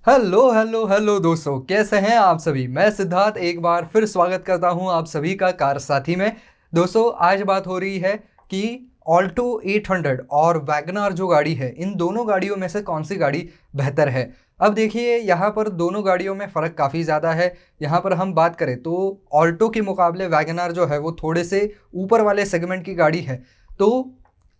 Hello hello hello दोस्तों, कैसे हैं आप सभी। मैं सिद्धार्थ एक बार फिर स्वागत करता हूं आप सभी का कार साथी में। दोस्तों, आज बात हो रही है कि ऑल्टो 800 और वैगनार जो गाड़ी है, इन दोनों गाड़ियों में से कौन सी गाड़ी बेहतर है। अब देखिए, यहाँ पर दोनों गाड़ियों में फ़र्क काफ़ी ज़्यादा है। यहाँ पर हम बात करें तो ऑल्टो के मुकाबले वैगनार जो है वो थोड़े से ऊपर वाले सेगमेंट की गाड़ी है। तो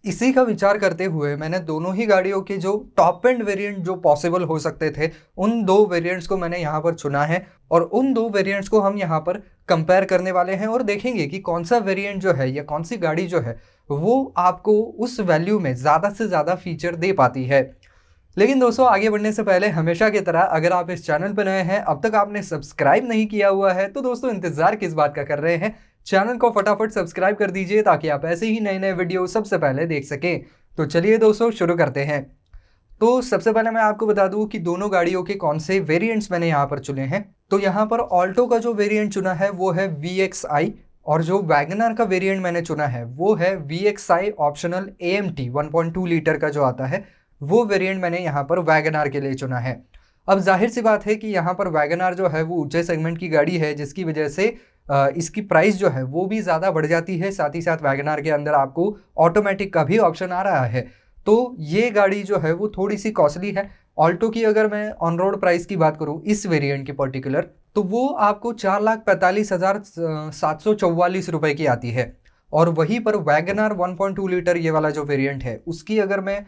इसी का विचार करते हुए मैंने दोनों ही गाड़ियों के जो टॉप एंड वेरिएंट जो पॉसिबल हो सकते थे, उन दो वेरिएंट्स को मैंने यहाँ पर चुना है और उन दो वेरिएंट्स को हम यहाँ पर कंपेयर करने वाले हैं और देखेंगे कि कौन सा वेरिएंट जो है या कौन सी गाड़ी जो है वो आपको उस वैल्यू में ज़्यादा से ज़्यादा फीचर दे पाती है। लेकिन दोस्तों, आगे बढ़ने से पहले हमेशा की तरह अगर आप इस चैनल पर नए हैं, अब तक आपने सब्सक्राइब नहीं किया हुआ है, तो दोस्तों इंतजार किस बात का कर रहे हैं। चैनल को फटाफट सब्सक्राइब कर दीजिए ताकि आप ऐसे ही नए नए वीडियो सबसे पहले देख सकें। तो चलिए दोस्तों, शुरू करते हैं। तो सबसे पहले मैं आपको बता दूं कि दोनों गाड़ियों के कौन से वेरिएंट्स मैंने यहाँ पर चुने हैं। तो यहाँ पर ऑल्टो का जो वेरिएंट चुना है वो है VXI, और जो वैगनर का वेरिएंट मैंने चुना है वो है VXI ऑप्शनल AMT 1.2 लीटर का जो आता है, वो वेरिएंट मैंने यहाँ पर वैगनर के लिए चुना है। अब जाहिर सी बात है कि यहाँ पर वैगनर जो है वो ऊंचे सेगमेंट की गाड़ी है, जिसकी वजह से इसकी प्राइस जो है वो भी ज़्यादा बढ़ जाती है। साथ ही साथ वैगनर के अंदर आपको ऑटोमेटिक का भी ऑप्शन आ रहा है, तो ये गाड़ी जो है वो थोड़ी सी कॉस्टली है। ऑल्टो की अगर मैं ऑन रोड प्राइस की बात करूँ इस वेरिएंट की पर्टिकुलर, तो वो आपको 4,45,744 रुपए की आती है। और वहीं पर वैगनर 1.2 लीटर ये वाला जो वेरिएंट है, उसकी अगर मैं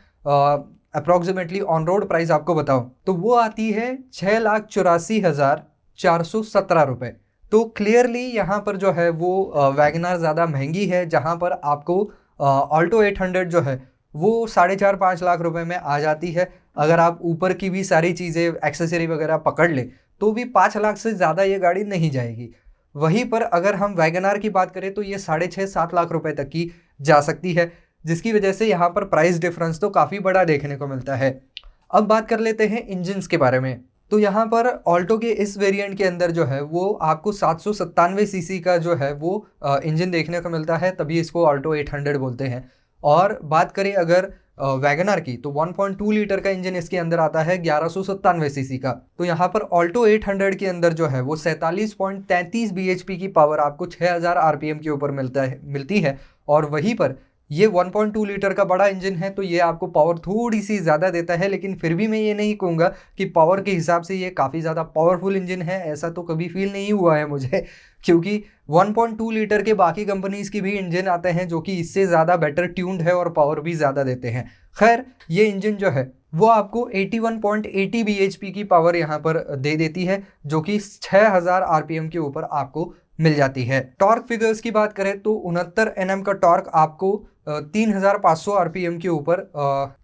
अप्रॉक्सीमेटली ऑन रोड प्राइस आपको बताऊं तो वो आती है 6,84,417 रुपये। तो क्लियरली यहाँ पर जो है वो वैगनर ज़्यादा महंगी है, जहाँ पर आपको ऑल्टो 800 जो है वो 4.5-5 लाख रुपए में आ जाती है। अगर आप ऊपर की भी सारी चीज़ें एक्सेसरी वगैरह पकड़ ले तो भी 5 लाख से ज़्यादा ये गाड़ी नहीं जाएगी। वहीं पर अगर हम वैगनर की बात करें तो ये 6.5-7 लाख रुपए तक की जा सकती है, जिसकी वजह से यहाँ पर प्राइस डिफरेंस तो काफ़ी बड़ा देखने को मिलता है। अब बात कर लेते हैं इंजन्स के बारे में। तो यहाँ पर ऑल्टो के इस वेरिएंट के अंदर जो है वो आपको 797 सीसी का जो है वो इंजन देखने को मिलता है, तभी इसको ऑल्टो 800 बोलते हैं। और बात करें अगर वैगनर की, तो 1.2 लीटर का इंजन इसके अंदर आता है 1197 सीसी का। तो यहाँ पर ऑल्टो 800 के अंदर जो है वो 47.33 bhp की पावर आपको 6000 RPM के ऊपर मिलती है। और वहीं पर ये 1.2 लीटर का बड़ा इंजन है, तो ये आपको पावर थोड़ी सी ज़्यादा देता है, लेकिन फिर भी मैं ये नहीं कहूँगा कि पावर के हिसाब से ये काफ़ी ज़्यादा पावरफुल इंजन है। ऐसा तो कभी फील नहीं हुआ है मुझे क्योंकि 1.2 लीटर के बाकी कंपनीज़ के भी इंजन आते हैं जो कि इससे ज़्यादा बेटर ट्यून्ड है और पावर भी ज़्यादा देते हैं। खैर, ये इंजन जो है वो आपको 81.80 bhp की पावर यहाँ पर दे देती है, जो कि 6000 RPM के ऊपर आपको मिल जाती है। टॉर्क फिगर्स की बात करें तो 69 Nm का टॉर्क आपको 3500 RPM के ऊपर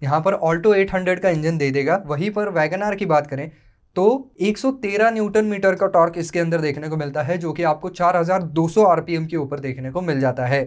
यहाँ पर ऑल्टो 800 का इंजन दे देगा। वहीं पर वैगनर की बात करें तो 113 न्यूटन मीटर का टॉर्क इसके अंदर देखने को मिलता है, जो कि आपको 4200 RPM के ऊपर देखने को मिल जाता है।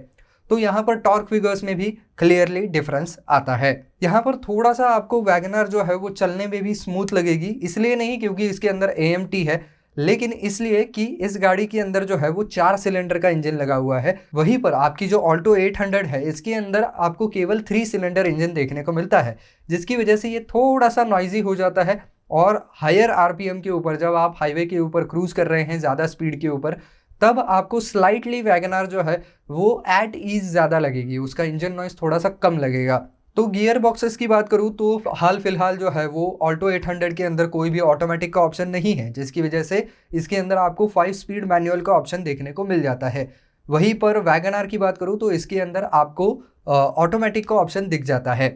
तो यहाँ पर टॉर्क फिगर्स में भी क्लियरली डिफरेंस आता है। यहाँ पर थोड़ा सा आपको वैगनर जो है वो चलने में भी स्मूथ लगेगी, इसलिए नहीं क्योंकि इसके अंदर AMT है, लेकिन इसलिए कि इस गाड़ी के अंदर जो है वो 4 सिलेंडर का इंजन लगा हुआ है। वहीं पर आपकी जो ऑल्टो 800 है, इसके अंदर आपको केवल 3 सिलेंडर इंजन देखने को मिलता है, जिसकी वजह से ये थोड़ा सा नॉइजी हो जाता है। और हायर RPM के ऊपर जब आप हाईवे के ऊपर क्रूज कर रहे हैं ज़्यादा स्पीड के ऊपर, तब आपको स्लाइटली वैगनर जो है वो एट ईज ज़्यादा लगेगी, उसका इंजन नॉइस थोड़ा सा कम लगेगा। तो गियर बॉक्सेस की बात करूँ तो हाल फिलहाल जो है वो ऑल्टो 800 के अंदर कोई भी ऑटोमेटिक का ऑप्शन नहीं है, जिसकी वजह से इसके अंदर आपको 5 स्पीड मैनुअल का ऑप्शन देखने को मिल जाता है। वहीं पर वैगनर की बात करूँ तो इसके अंदर आपको ऑटोमेटिक का ऑप्शन दिख जाता है।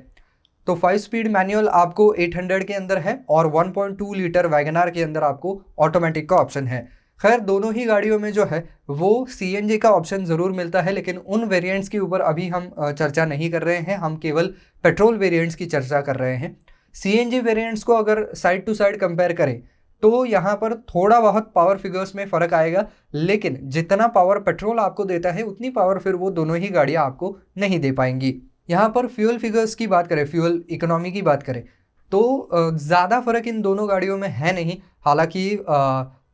तो 5 स्पीड मैनुअल आपको 800 के अंदर है और 1.2 लीटर वैगनर के अंदर आपको ऑटोमेटिक का ऑप्शन है। खैर, दोनों ही गाड़ियों में जो है वो CNG का ऑप्शन ज़रूर मिलता है, लेकिन उन वेरिएंट्स के ऊपर अभी हम चर्चा नहीं कर रहे हैं, हम केवल पेट्रोल वेरिएंट्स की चर्चा कर रहे हैं। CNG वेरिएंट्स को अगर साइड टू साइड कंपेयर करें तो यहाँ पर थोड़ा बहुत पावर फिगर्स में फ़र्क आएगा, लेकिन जितना पावर पेट्रोल आपको देता है उतनी पावर फिर वो दोनों ही गाड़ियाँ आपको नहीं दे पाएंगी। यहाँ पर फ्यूल फिगर्स की बात करें, फ्यूल इकोनॉमी की बात करें तो ज़्यादा फ़र्क इन दोनों गाड़ियों में है नहीं। हालांकि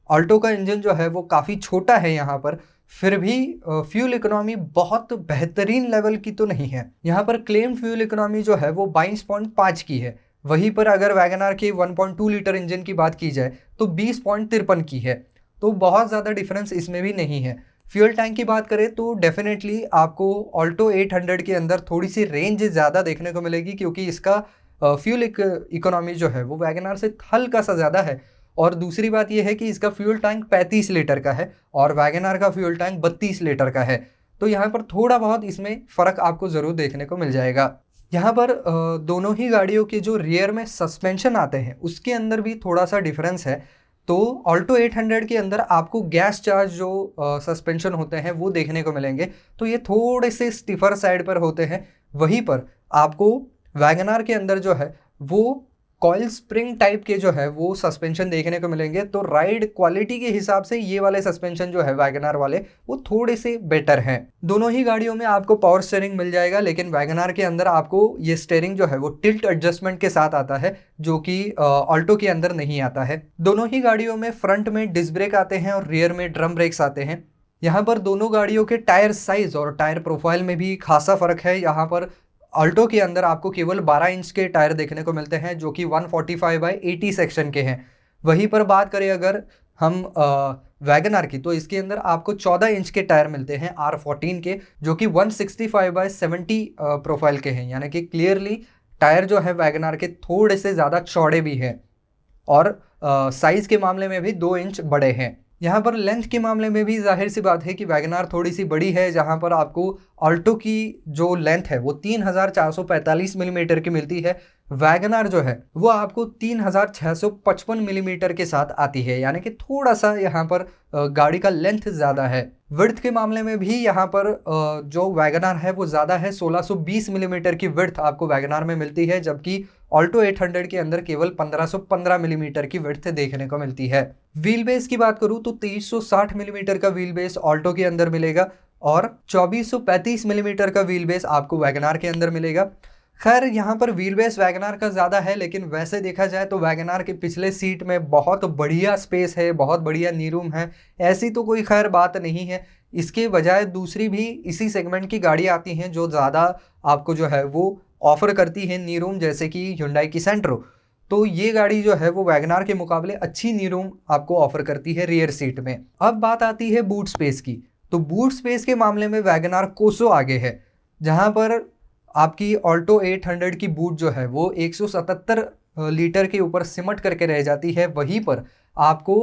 ऑल्टो का इंजन जो है वो काफ़ी छोटा है यहाँ पर, फिर भी फ्यूल इकोनॉमी बहुत बेहतरीन लेवल की तो नहीं है। यहाँ पर क्लेम फ्यूल इकोनॉमी जो है वो 22.5 की है, वहीं पर अगर वैगन आर के 1.2 लीटर इंजन की बात की जाए तो 20.53 की है। तो बहुत ज़्यादा डिफरेंस इसमें भी नहीं है। फ्यूल टैंक की बात करें तो डेफिनेटली आपको ऑल्टो 800 के अंदर थोड़ी सी रेंज ज़्यादा देखने को मिलेगी, क्योंकि इसका फ्यूल इकोनॉमी जो है वो वैगन आर से हल्का सा ज़्यादा है। और दूसरी बात यह है कि इसका फ्यूल टैंक 35 लीटर का है और वैगन आर का फ्यूल टैंक 32 लीटर का है। तो यहाँ पर थोड़ा बहुत इसमें फ़र्क आपको ज़रूर देखने को मिल जाएगा। यहाँ पर दोनों ही गाड़ियों के जो रियर में सस्पेंशन आते हैं उसके अंदर भी थोड़ा सा डिफरेंस है। तो ऑल्टो 800 के अंदर आपको गैस चार्ज जो सस्पेंशन होते हैं वो देखने को मिलेंगे, तो ये थोड़े से स्टिफर साइड पर होते हैं। वहीं पर आपको वैगन आर के अंदर जो है वो कॉइल स्प्रिंग टाइप के जो है वो सस्पेंशन देखने को मिलेंगे। तो राइड क्वालिटी के हिसाब से ये वाले सस्पेंशन जो है वैगन आर वाले वो थोड़े से बेटर हैं। दोनों ही गाड़ियों में आपको पावर स्टीयरिंग मिल जाएगा, लेकिन वैगन आर के अंदर आपको ये स्टीयरिंग जो है वो टिल्ट एडजस्टमेंट के साथ आता है, जो कि ऑल्टो के अंदर नहीं आता है। दोनों ही गाड़ियों में फ्रंट में डिस्क ब्रेक आते हैं और रियर में ड्रम ब्रेक्स आते हैं। यहाँ पर दोनों गाड़ियों के टायर साइज और टायर प्रोफाइल में भी खासा फर्क है। यहाँ पर ऑल्टो के अंदर आपको केवल 12 इंच के टायर देखने को मिलते हैं, जो कि 145/80 सेक्शन के हैं। वहीं पर बात करें अगर हम वैगन आर की, तो इसके अंदर आपको 14 इंच के टायर मिलते हैं R14 के, जो कि 165/70 प्रोफाइल के हैं। यानी कि क्लियरली टायर जो है वैगन आर के थोड़े से ज़्यादा चौड़े भी हैं और साइज़ के मामले में भी 2 इंच बड़े हैं। यहाँ पर लेंथ के मामले में भी जाहिर सी बात है कि वैगन आर थोड़ी सी बड़ी है, जहाँ पर आपको ऑल्टो की जो लेंथ है वो 3445 मिलीमीटर की मिलती है। वैगन आर जो है वो आपको 3655 मिलीमीटर के साथ आती है, यानी कि थोड़ा सा यहाँ पर गाड़ी का लेंथ ज़्यादा है। विड्थ के मामले में भी यहाँ पर जो वैगन आर है वो ज़्यादा है, 1620 मिलीमीटर की विड्थ आपको वैगन आर में मिलती है, जबकि ऑल्टो 800 के अंदर केवल 1515 मिलीमीटर की विड्थ देखने को मिलती है। व्हील बेस की बात करूँ तो 2360 मिलीमीटर का व्हील बेस ऑल्टो के अंदर मिलेगा और 2435 मिलीमीटर का व्हील बेस आपको वैगन आर के अंदर मिलेगा। खैर यहाँ पर व्हील बेस वैगन आर का ज़्यादा है, लेकिन वैसे देखा जाए तो वैगन आर के पिछले सीट में बहुत बढ़िया स्पेस है, बहुत बढ़िया नी रूम है, ऐसी तो कोई खैर बात नहीं है। इसके बजाय दूसरी भी इसी सेगमेंट की गाड़ी आती हैं जो ज़्यादा आपको जो है वो ऑफर करती है नी रूम, जैसे कि Hyundai की सेंट्रो। तो ये गाड़ी जो है वो वैगन आर के मुकाबले अच्छी नी रूम आपको ऑफर करती है रियर सीट में। अब बात आती है बूट स्पेस की, तो बूट स्पेस के मामले में वैगन आर कोसों आगे है। जहाँ पर आपकी ऑल्टो 800 की बूट जो है वो 177 लीटर के ऊपर सिमट करके रह जाती है, वहीं पर आपको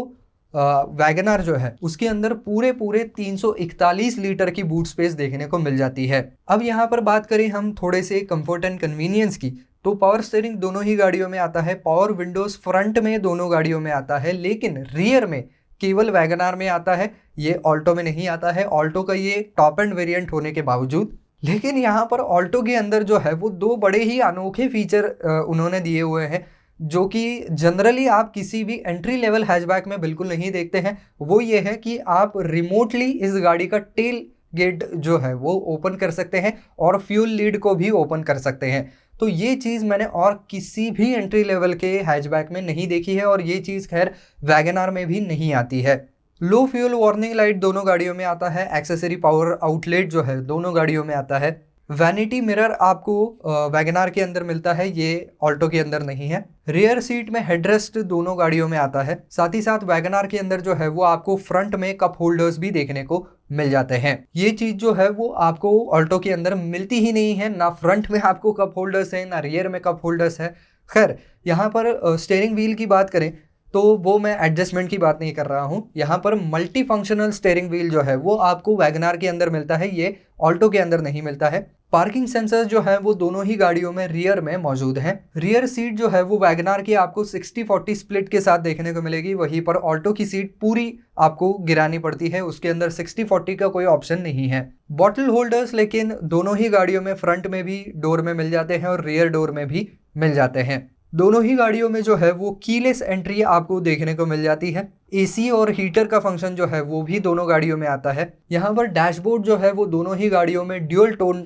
वैगन आर जो है उसके अंदर पूरे 341 लीटर की बूट स्पेस देखने को मिल जाती है। अब यहाँ पर बात करें हम थोड़े से कंफर्ट एंड कन्वीनियंस की, तो पावर स्टीयरिंग दोनों ही गाड़ियों में आता है, पावर विंडोज फ्रंट में दोनों गाड़ियों में आता है, लेकिन रियर में केवल वैगन आर में आता है, ये ऑल्टो में नहीं आता है। ऑल्टो का ये टॉप एंड वेरिएंट होने के बावजूद, लेकिन यहाँ पर ऑल्टो के अंदर जो है वो दो बड़े ही अनोखे फीचर उन्होंने दिए हुए हैं, जो कि जनरली आप किसी भी एंट्री लेवल हैचबैक में बिल्कुल नहीं देखते हैं। वो ये है कि आप रिमोटली इस गाड़ी का टेल गेट जो है वो ओपन कर सकते हैं और फ्यूल लीड को भी ओपन कर सकते हैं। तो ये चीज़ मैंने और किसी भी एंट्री लेवल के हैचबैक में नहीं देखी है, और ये चीज़ खैर वैगन आर में भी नहीं आती है। लो फ्यूल वार्निंग लाइट दोनों गाड़ियों में आता है। एक्सेसरी पावर आउटलेट जो है दोनों गाड़ियों में आता है। वैनिटी मिरर आपको वैगन आर के अंदर मिलता है, ये ऑल्टो के अंदर नहीं है। रियर सीट में हेडरेस्ट दोनों गाड़ियों में आता है। साथ ही साथ वैगन आर के अंदर जो है वो आपको फ्रंट में कप होल्डर्स भी देखने को मिल जाते हैं। ये चीज जो है वो आपको ऑल्टो के अंदर मिलती ही नहीं है, ना फ्रंट में आपको कप होल्डर्स है ना रियर में कप होल्डर्स है। खैर यहाँ पर स्टीयरिंग व्हील की बात करें तो वो मैं एडजस्टमेंट की बात नहीं कर रहा हूँ। यहाँ पर मल्टी फंक्शनल स्टीयरिंग व्हील जो है वो आपको वैगन आर के अंदर मिलता है, ये ऑल्टो के अंदर नहीं मिलता है। पार्किंग सेंसर्स जो है वो दोनों ही गाड़ियों में रियर में मौजूद हैं। रियर सीट जो है वो वैगन आर की आपको 60-40 स्प्लिट के साथ देखने को मिलेगी, वहीं पर ऑल्टो की सीट पूरी आपको गिरानी पड़ती है, उसके अंदर 60-40 का कोई ऑप्शन नहीं है। बॉटल होल्डर्स लेकिन दोनों ही गाड़ियों में फ्रंट में भी डोर में मिल जाते हैं और रियर डोर में भी मिल जाते हैं। दोनों ही गाड़ियों में जो है वो कीलेस एंट्री आपको देखने को मिल जाती है। एसी और हीटर का फंक्शन जो है वो भी दोनों गाड़ियों में आता है। यहाँ पर डैशबोर्ड जो है वो दोनों ही गाड़ियों में ड्यूल टोन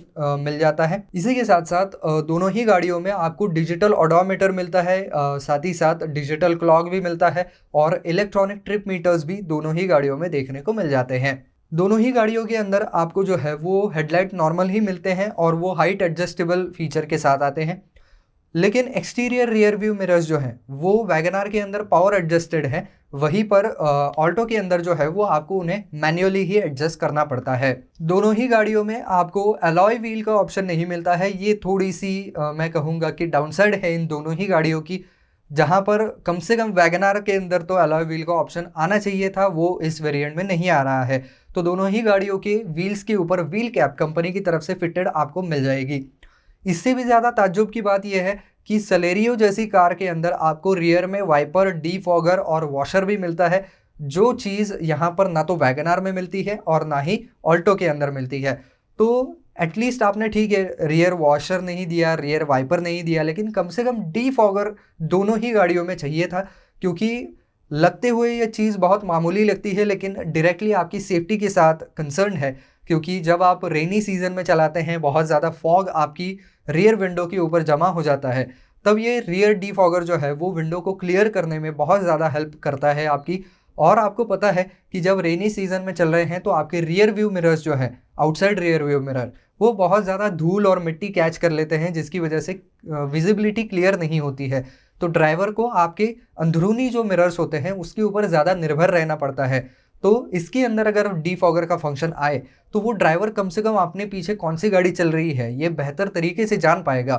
मिल जाता है। इसी के साथ साथ दोनों ही गाड़ियों में आपको डिजिटल ओडोमीटर मिलता है, साथ ही साथ डिजिटल क्लॉक भी मिलता है और इलेक्ट्रॉनिक ट्रिप मीटर्स भी दोनों ही गाड़ियों में देखने को मिल जाते हैं। दोनों ही गाड़ियों के अंदर आपको जो है वो हेडलाइट नॉर्मल ही मिलते हैं और वो हाइट एडजस्टेबल फीचर के साथ आते हैं। लेकिन एक्सटीरियर रियर व्यू मिरर्स जो हैं वो वैगनार के अंदर पावर एडजस्टेड है, वहीं पर ऑल्टो के अंदर जो है वो आपको उन्हें मैन्युअली ही एडजस्ट करना पड़ता है। दोनों ही गाड़ियों में आपको अलॉय व्हील का ऑप्शन नहीं मिलता है। ये थोड़ी सी मैं कहूँगा कि डाउनसाइड है इन दोनों ही गाड़ियों की, जहाँ पर कम से कम वैगनार के अंदर तो अलॉय व्हील का ऑप्शन आना चाहिए था, वो इस वेरिएंट में नहीं आ रहा है। तो दोनों ही गाड़ियों के व्हील्स के ऊपर व्हील कैप कंपनी की तरफ से फिटेड आपको मिल जाएगी। इससे भी ज़्यादा ताज्जुब की बात यह है कि सलेरियो जैसी कार के अंदर आपको रियर में वाइपर, डीफॉगर और वॉशर भी मिलता है, जो चीज़ यहाँ पर ना तो वैगनार में मिलती है और ना ही ऑल्टो के अंदर मिलती है। तो एटलीस्ट आपने ठीक है रियर वॉशर नहीं दिया, रियर वाइपर नहीं दिया, लेकिन कम से कम डीफॉगर दोनों ही गाड़ियों में चाहिए था, क्योंकि लगते हुए ये चीज़ बहुत मामूली लगती है लेकिन डायरेक्टली आपकी सेफ्टी के साथ कंसर्न है। क्योंकि जब आप रेनी सीजन में चलाते हैं, बहुत ज़्यादा फॉग आपकी रियर विंडो के ऊपर जमा हो जाता है, तब ये रियर डीफॉगर जो है वो विंडो को क्लियर करने में बहुत ज़्यादा हेल्प करता है आपकी। और आपको पता है कि जब रेनी सीजन में चल रहे हैं तो आपके रियर व्यू मिरर्स जो है, आउटसाइड रियर व्यू मिरर, वो बहुत ज़्यादा धूल और मिट्टी कैच कर लेते हैं, जिसकी वजह से विजिबिलिटी क्लियर नहीं होती है। तो ड्राइवर को आपके अंदरूनी जो मिरर्स होते हैं उसके ऊपर ज़्यादा निर्भर रहना पड़ता है। तो इसके अंदर अगर डीफॉगर का फंक्शन आए तो वो ड्राइवर कम से कम अपने पीछे कौन सी गाड़ी चल रही है ये बेहतर तरीके से जान पाएगा।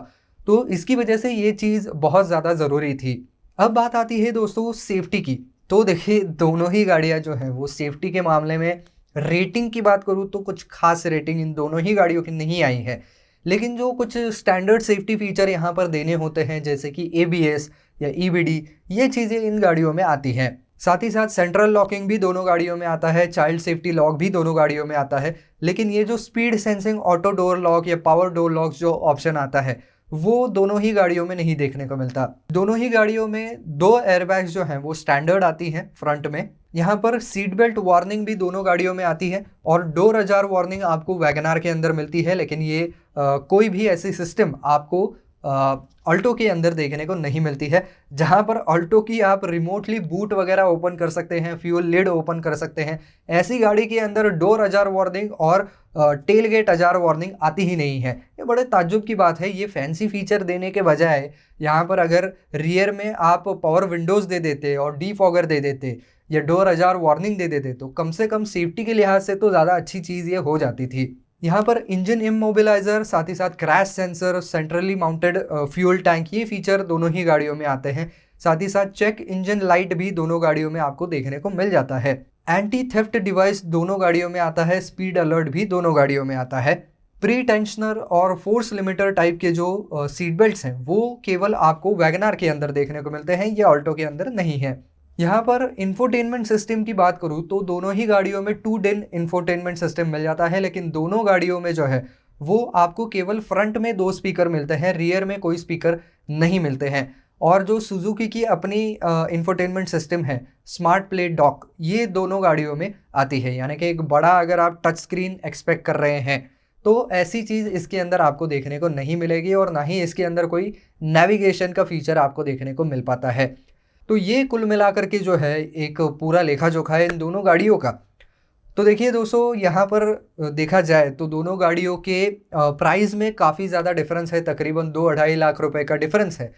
तो इसकी वजह से ये चीज़ बहुत ज़्यादा ज़रूरी थी। अब बात आती है दोस्तों सेफ्टी की। तो देखिए दोनों ही गाड़ियाँ जो हैं वो सेफ्टी के मामले में, रेटिंग की बात करूँ तो कुछ खास रेटिंग इन दोनों ही गाड़ियों की नहीं आई है, लेकिन जो कुछ स्टैंडर्ड सेफ्टी फीचर यहाँ पर देने होते हैं जैसे कि ABS या EBD, ये चीज़ें इन गाड़ियों में आती हैं। साथ ही साथ सेंट्रल लॉकिंग भी दोनों गाड़ियों में आता है, चाइल्ड सेफ्टी लॉक भी दोनों गाड़ियों में आता है, लेकिन ये जो speed sensing auto door lock या पावर डोर लॉक जो ऑप्शन आता है वो दोनों ही गाड़ियों में नहीं देखने को मिलता। दोनों ही गाड़ियों में 2 एयरबैग्स जो हैं वो स्टैंडर्ड आती हैं फ्रंट में। यहाँ पर सीट बेल्ट वार्निंग भी दोनों गाड़ियों में आती है और डोर अजार वार्निंग आपको वैगनार के अंदर मिलती है, लेकिन ये कोई भी ऐसी सिस्टम आपको ऑल्टो के अंदर देखने को नहीं मिलती है। जहाँ पर ऑल्टो की आप रिमोटली बूट वगैरह ओपन कर सकते हैं, फ्यूल लिड ओपन कर सकते हैं, ऐसी गाड़ी के अंदर डोर अजार वार्निंग और टेल गेट अजार वार्निंग आती ही नहीं है। ये बड़े ताज्जुब की बात है। ये फैंसी फीचर देने के बजाय यहाँ पर अगर रियर में आप पावर विंडोज़ दे देते और डीफॉगर दे देते या डोर अजार वार्निंग दे देते तो कम से कम सेफ्टी के लिहाज से तो ज़्यादा अच्छी चीज़ ये हो जाती थी। यहाँ पर इंजन इमोबिलाइजर, साथ ही साथ crash sensor, centrally mounted fuel tank, ये फीचर दोनों ही गाड़ियों में आते हैं। साथ ही साथ चेक इंजन लाइट भी दोनों गाड़ियों में आपको देखने को मिल जाता है। एंटी थेफ्ट डिवाइस दोनों गाड़ियों में आता है, स्पीड अलर्ट भी दोनों गाड़ियों में आता है। प्री टेंशनर और फोर्स लिमिटर टाइप के जो सीट बेल्ट्स हैं वो केवल आपको वैगनार के अंदर देखने को मिलते हैं, ये ऑल्टो के अंदर नहीं है। यहाँ पर इंफोटेनमेंट सिस्टम की बात करूँ तो दोनों ही गाड़ियों में 2 DIN इंफोटेनमेंट सिस्टम मिल जाता है, लेकिन दोनों गाड़ियों में जो है वो आपको केवल फ्रंट में 2 स्पीकर मिलते हैं, रियर में कोई स्पीकर नहीं मिलते हैं। और जो सुजुकी की अपनी इंफोटेनमेंट सिस्टम है स्मार्ट प्ले डॉक, ये दोनों गाड़ियों में आती है। यानी कि एक बड़ा अगर आप टच स्क्रीन एक्सपेक्ट कर रहे हैं तो ऐसी चीज़ इसके अंदर आपको देखने को नहीं मिलेगी, और ना ही इसके अंदर कोई नेविगेशन का फीचर आपको देखने को मिल पाता है। तो ये कुल मिलाकर के जो है एक पूरा लेखा जोखा है इन दोनों गाड़ियों का। तो देखिए दोस्तों, यहाँ पर देखा जाए तो दोनों गाड़ियों के प्राइस में काफ़ी ज़्यादा डिफरेंस है, तकरीबन 2-2.5 लाख रुपए का डिफरेंस है।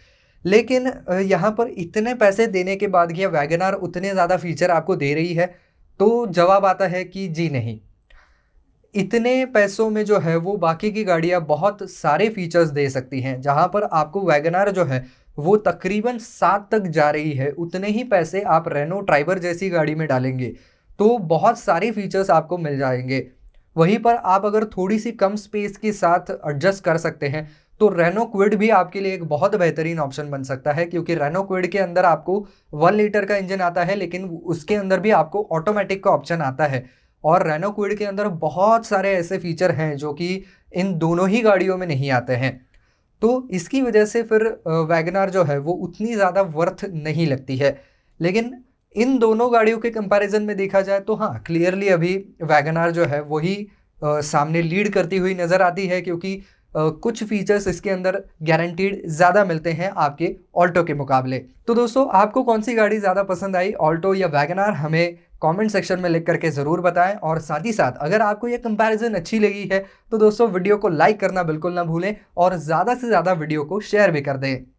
लेकिन यहाँ पर इतने पैसे देने के बाद क्या वैगनार उतने ज़्यादा फीचर आपको दे रही है? तो जवाब आता है कि जी नहीं। इतने पैसों में जो है वो बाकी की गाड़ियाँ बहुत सारे फीचर्स दे सकती हैं, जहाँ पर आपको वैगनार जो है वो तकरीबन 7 तक जा रही है। उतने ही पैसे आप रेनो ट्राइबर जैसी गाड़ी में डालेंगे तो बहुत सारे फीचर्स आपको मिल जाएंगे। वहीं पर आप अगर थोड़ी सी कम स्पेस के साथ एडजस्ट कर सकते हैं तो रेनो क्विड भी आपके लिए एक बहुत बेहतरीन ऑप्शन बन सकता है, क्योंकि रेनो क्विड के अंदर आपको 1 लीटर का इंजन आता है, लेकिन उसके अंदर भी आपको ऑटोमेटिक का ऑप्शन आता है। और रेनो क्विड के अंदर बहुत सारे ऐसे फीचर हैं जो कि इन दोनों ही गाड़ियों में नहीं आते हैं। तो इसकी वजह से फिर वैगनार जो है वो उतनी ज़्यादा वर्थ नहीं लगती है। लेकिन इन दोनों गाड़ियों के कंपैरिजन में देखा जाए तो हाँ, क्लियरली अभी वैगनार जो है वही सामने लीड करती हुई नज़र आती है, क्योंकि कुछ फीचर्स इसके अंदर गारंटीड ज़्यादा मिलते हैं आपके ऑल्टो के मुकाबले। तो दोस्तों आपको कौन सी गाड़ी ज़्यादा पसंद आई, ऑल्टो या वैगनार, हमें कमेंट सेक्शन में लिख करके ज़रूर बताएं। और साथ ही साथ अगर आपको ये कंपैरिजन अच्छी लगी है तो दोस्तों वीडियो को लाइक करना बिल्कुल ना भूलें और ज़्यादा से ज़्यादा वीडियो को शेयर भी कर दें।